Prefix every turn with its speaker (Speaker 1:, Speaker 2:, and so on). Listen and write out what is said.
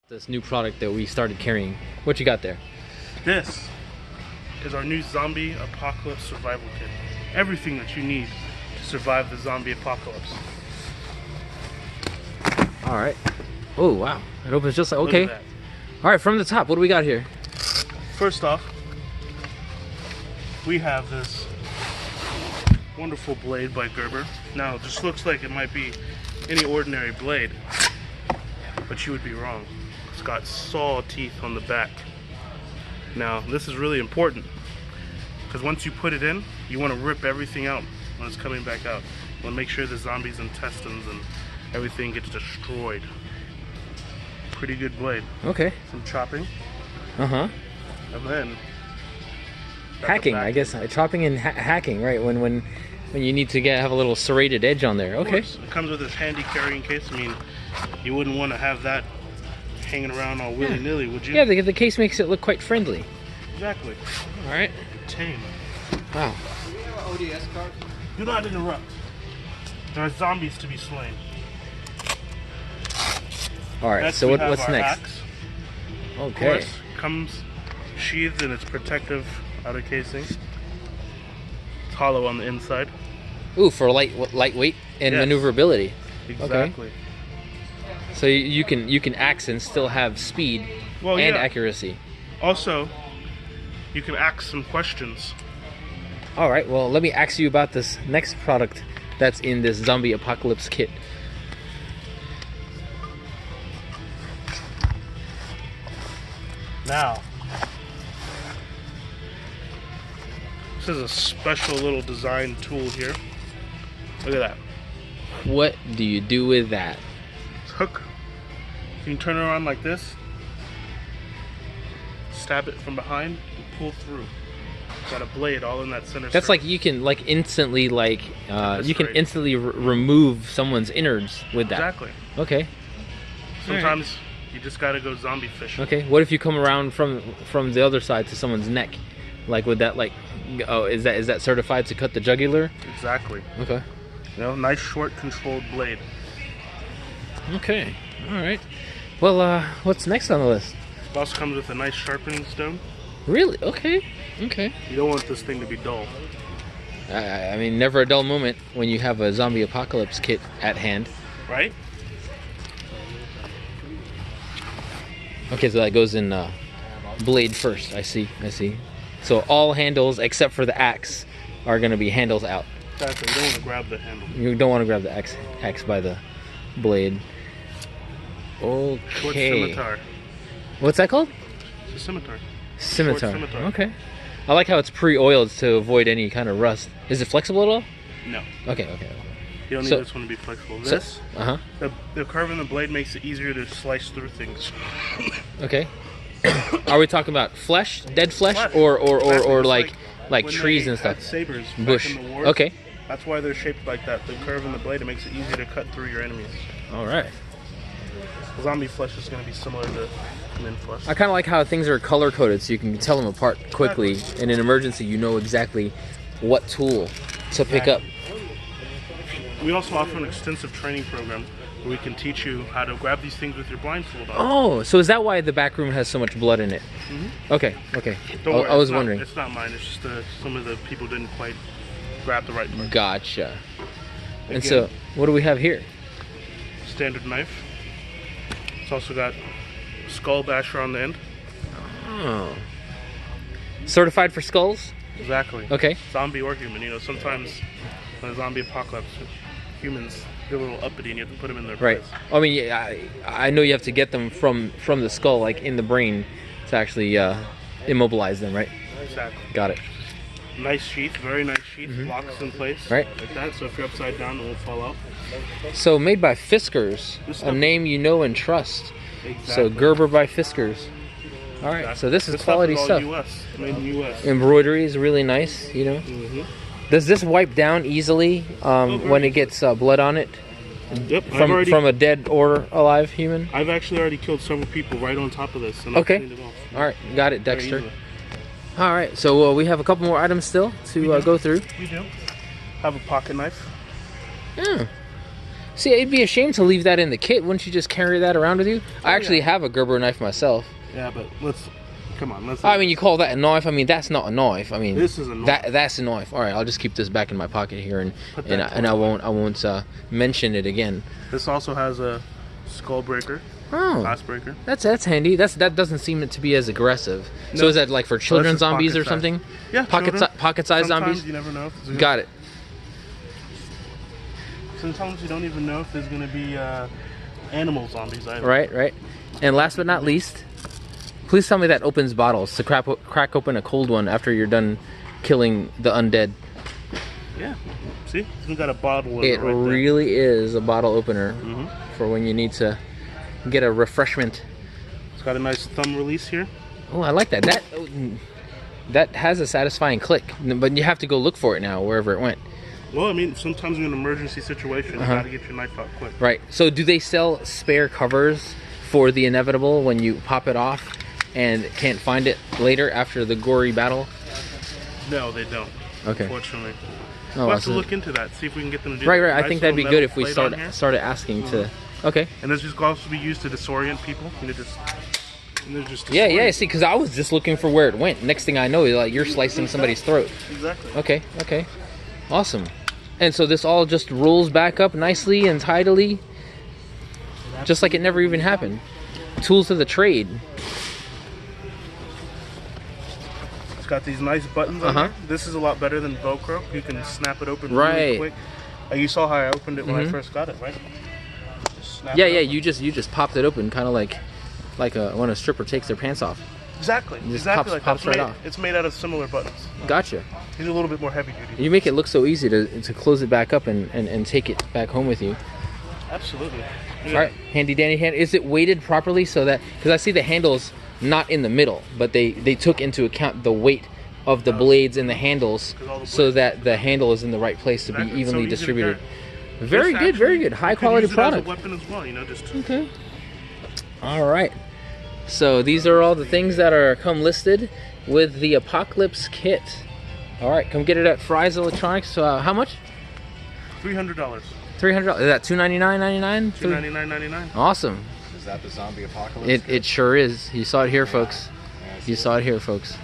Speaker 1: This new product that we started carrying. What you got there?
Speaker 2: This is our new zombie apocalypse survival kit. Everything that you need to survive the zombie apocalypse.
Speaker 1: All right. Oh wow, it opens just like
Speaker 2: Look
Speaker 1: okay.
Speaker 2: at that.
Speaker 1: All right, from the top, what do we got here?
Speaker 2: First off, we have this wonderful blade by Gerber. Now, it just looks like it might be any ordinary blade, but you would be wrong. It's got saw teeth on the back. Now, this is really important because once you put it in, you want to rip everything out when it's coming back out. You want to make sure the zombie's intestines and everything gets destroyed. Pretty good blade.
Speaker 1: Okay.
Speaker 2: Some chopping,
Speaker 1: Uh-huh.
Speaker 2: and then got the
Speaker 1: Hacking,
Speaker 2: back
Speaker 1: I guess. Chopping and hacking, right? When you need to have a little serrated edge on there.
Speaker 2: Of
Speaker 1: Okay.
Speaker 2: course. It comes with this handy carrying case. I mean, you wouldn't want to have that hanging around all willy-nilly, would you?
Speaker 1: Yeah, the case makes it look quite friendly.
Speaker 2: Exactly.
Speaker 1: All right.
Speaker 2: Tame.
Speaker 1: Wow.
Speaker 2: Do not interrupt. There are zombies to be slain.
Speaker 1: All right.
Speaker 2: Next,
Speaker 1: So
Speaker 2: we have
Speaker 1: what's
Speaker 2: our
Speaker 1: next?
Speaker 2: axe. Of
Speaker 1: Okay.
Speaker 2: course, comes sheathed in its protective outer casing. It's hollow on the inside.
Speaker 1: Ooh, for lightweight and
Speaker 2: Yes.
Speaker 1: maneuverability.
Speaker 2: Exactly.
Speaker 1: So you can axe and still have speed
Speaker 2: Well,
Speaker 1: and
Speaker 2: yeah.
Speaker 1: accuracy.
Speaker 2: Also, you can ask some questions.
Speaker 1: All right. Well, let me ask you about this next product that's in this zombie apocalypse kit.
Speaker 2: Now, this is a special little design tool here. Look at that.
Speaker 1: What do you do with that?
Speaker 2: It's a hook. You can turn it around like this, stab it from behind, and pull through. It's got a blade all in that center.
Speaker 1: That's
Speaker 2: circle.
Speaker 1: like you can instantly you can
Speaker 2: straight.
Speaker 1: instantly remove someone's innards with that.
Speaker 2: Exactly.
Speaker 1: Okay.
Speaker 2: Sometimes you just gotta go zombie fishing.
Speaker 1: Okay. What if you come around from the other side to someone's neck? Like would that is that certified to cut the jugular?
Speaker 2: Exactly.
Speaker 1: Okay.
Speaker 2: You know, nice short controlled blade.
Speaker 1: Okay. All right. Well, what's next on the list?
Speaker 2: It also comes with a nice sharpening stone.
Speaker 1: Really? Okay. Okay.
Speaker 2: You don't want this thing to be dull.
Speaker 1: I mean, never a dull moment when you have a zombie apocalypse kit at hand.
Speaker 2: Right?
Speaker 1: Okay, so that goes in blade first. I see. So all handles except for the axe are going to be handles out.
Speaker 2: Exactly. You don't want to grab the handle.
Speaker 1: You don't want to grab the axe by the blade.
Speaker 2: Short
Speaker 1: Okay.
Speaker 2: scimitar.
Speaker 1: What's that called?
Speaker 2: It's a scimitar.
Speaker 1: Scimitar.
Speaker 2: Short scimitar.
Speaker 1: Okay. I like how it's pre-oiled to avoid any kind of rust. Is it flexible at all?
Speaker 2: No.
Speaker 1: Okay.
Speaker 2: You don't need
Speaker 1: So-
Speaker 2: this one to be flexible.
Speaker 1: So-
Speaker 2: This,
Speaker 1: Uh-huh.
Speaker 2: the curve in the blade makes it easier to slice through things.
Speaker 1: Okay. Are we talking about flesh, dead flesh,
Speaker 2: Flesh.
Speaker 1: or
Speaker 2: Exactly. It's
Speaker 1: like
Speaker 2: when
Speaker 1: trees
Speaker 2: they
Speaker 1: and stuff?
Speaker 2: had sabers back
Speaker 1: Bush.
Speaker 2: in the wars.
Speaker 1: Okay.
Speaker 2: That's why they're shaped like that. The curve in the blade, it makes it easier to cut through your enemies.
Speaker 1: All right.
Speaker 2: Zombie flesh is going to be similar to human flesh.
Speaker 1: I kind of like how things are color coded so you can tell them apart quickly. In an emergency, you know exactly what tool to pick up.
Speaker 2: We also offer an extensive training program where we can teach you how to grab these things with your blindfold on.
Speaker 1: Oh, so is that why the back room has so much blood in it? Okay.
Speaker 2: Don't worry,
Speaker 1: I was
Speaker 2: it's not-
Speaker 1: wondering.
Speaker 2: It's not mine. It's just some of the people didn't quite grab the right part.
Speaker 1: Gotcha. And
Speaker 2: Again,
Speaker 1: so, what do we have here?
Speaker 2: standard knife. It's also got skull basher on the end.
Speaker 1: Oh. Certified for skulls?
Speaker 2: Exactly.
Speaker 1: Okay.
Speaker 2: Zombie or human. You know, sometimes in a zombie apocalypse, humans get a little uppity and you have to put them in their
Speaker 1: Right.
Speaker 2: place.
Speaker 1: I mean, yeah, I know you have to get them from the skull, like in the brain, to actually immobilize them, right?
Speaker 2: Exactly.
Speaker 1: Got it.
Speaker 2: Nice sheath, very nice sheath. Locks in place.
Speaker 1: Mm-hmm. Right.
Speaker 2: Like that, so if you're upside down, it won't fall out.
Speaker 1: So made by Fiskars,
Speaker 2: This
Speaker 1: a
Speaker 2: stuff-
Speaker 1: name you know and trust.
Speaker 2: Exactly.
Speaker 1: So Gerber by Fiskars. All right.
Speaker 2: Exactly.
Speaker 1: So this is
Speaker 2: This
Speaker 1: quality
Speaker 2: stuff.
Speaker 1: stuff.
Speaker 2: Is all US, made in US.
Speaker 1: Embroidery is really nice, you know.
Speaker 2: Mm-hmm.
Speaker 1: Does this wipe down easily when it gets blood on it
Speaker 2: Yep. I've
Speaker 1: from a dead or alive human?
Speaker 2: I've actually already killed several people right on top of this. And
Speaker 1: Okay.
Speaker 2: I've cleaned it off.
Speaker 1: All right, got it,
Speaker 2: Very
Speaker 1: Dexter.
Speaker 2: easily.
Speaker 1: All right, so we have a couple more items still to go through.
Speaker 2: We do have a pocket knife.
Speaker 1: Yeah. See, it'd be a shame to leave that in the kit. Wouldn't you just carry that around with you? I actually have a Gerber knife myself.
Speaker 2: Yeah, but come on, let's.
Speaker 1: I mean, you call that a knife? I mean, that's not a knife. I mean,
Speaker 2: This is a knife.
Speaker 1: That's a knife. All right, I'll just keep this back in my pocket here, and
Speaker 2: Put that
Speaker 1: I won't mention it again.
Speaker 2: This also has a skull breaker,
Speaker 1: Oh,
Speaker 2: glass breaker.
Speaker 1: that's handy. That doesn't seem to be as aggressive. So
Speaker 2: No.
Speaker 1: is that like for children's
Speaker 2: just
Speaker 1: zombies
Speaker 2: pocket
Speaker 1: or
Speaker 2: size.
Speaker 1: something?
Speaker 2: Yeah, children.
Speaker 1: Pocket size
Speaker 2: Sometimes
Speaker 1: zombies.
Speaker 2: you never know. If
Speaker 1: Got it.
Speaker 2: Sometimes you don't even know if there's gonna be animal zombies either.
Speaker 1: Right. And last but not least, please tell me that opens bottles to crack open a cold one after you're done killing the undead.
Speaker 2: Yeah. See, we got a bottle of
Speaker 1: It
Speaker 2: right there.
Speaker 1: really is a bottle opener
Speaker 2: Mhm.
Speaker 1: for when you need to get a refreshment.
Speaker 2: It's got a nice thumb release here.
Speaker 1: Oh, I like that. That has a satisfying click, but you have to go look for it now wherever it went.
Speaker 2: Well, I mean, sometimes in an emergency situation, you gotta get your knife out quick.
Speaker 1: Right. So do they sell spare covers for the inevitable when you pop it off and can't find it later after the gory battle?
Speaker 2: No, they don't.
Speaker 1: Okay.
Speaker 2: Unfortunately.
Speaker 1: Oh,
Speaker 2: We'll have to
Speaker 1: so-
Speaker 2: look into that. See if we can get them to do
Speaker 1: Right.
Speaker 2: that.
Speaker 1: I
Speaker 2: Nice
Speaker 1: think that'd be
Speaker 2: little
Speaker 1: good if we
Speaker 2: metal plate on here.
Speaker 1: started asking to. Okay.
Speaker 2: And this just also be used to disorient people. You know, just
Speaker 1: Yeah.
Speaker 2: disorient.
Speaker 1: See, because I was just looking for where it went. Next thing I know, like you're slicing somebody's throat.
Speaker 2: Exactly.
Speaker 1: Okay. Awesome. And so this all just rolls back up nicely and tidily, just like it never even happened. Tools of the trade.
Speaker 2: It's got these nice buttons on
Speaker 1: Uh-huh.
Speaker 2: here. This is a lot better than Velcro. You can snap it open
Speaker 1: Right.
Speaker 2: really quick. You saw how I opened it when I first got it, right? Just snap
Speaker 1: Yeah.
Speaker 2: it open.
Speaker 1: You just popped it open, kind of like when a stripper takes their pants off.
Speaker 2: Exactly.
Speaker 1: Just
Speaker 2: Exactly like
Speaker 1: pops
Speaker 2: that.
Speaker 1: right
Speaker 2: It's
Speaker 1: off.
Speaker 2: It's made out of similar buttons.
Speaker 1: Gotcha.
Speaker 2: These are a little bit more heavy duty.
Speaker 1: You make it look so easy to close it back up and take it back home with you.
Speaker 2: Absolutely.
Speaker 1: All right, handy dandy hand. Is it weighted properly so that, because I see the handles not in the middle, but they took into account the weight of the blades and the handles so that the handle is in the right place to be
Speaker 2: Exactly.
Speaker 1: evenly
Speaker 2: So easy to
Speaker 1: distributed.
Speaker 2: carry.
Speaker 1: Very
Speaker 2: This
Speaker 1: good, very
Speaker 2: actually-
Speaker 1: good. High
Speaker 2: you could
Speaker 1: quality
Speaker 2: use it as
Speaker 1: product.
Speaker 2: a weapon as well, you know, just
Speaker 1: Okay. All right. So these are all the things that come listed with the Apocalypse kit. All right, come get it at Fry's Electronics. How much?
Speaker 2: $300.
Speaker 1: $300. Is that $299.99?
Speaker 2: $299.99.
Speaker 1: Awesome.
Speaker 3: Is that the zombie apocalypse?
Speaker 1: It sure is. You saw it here, folks. You saw it here, folks.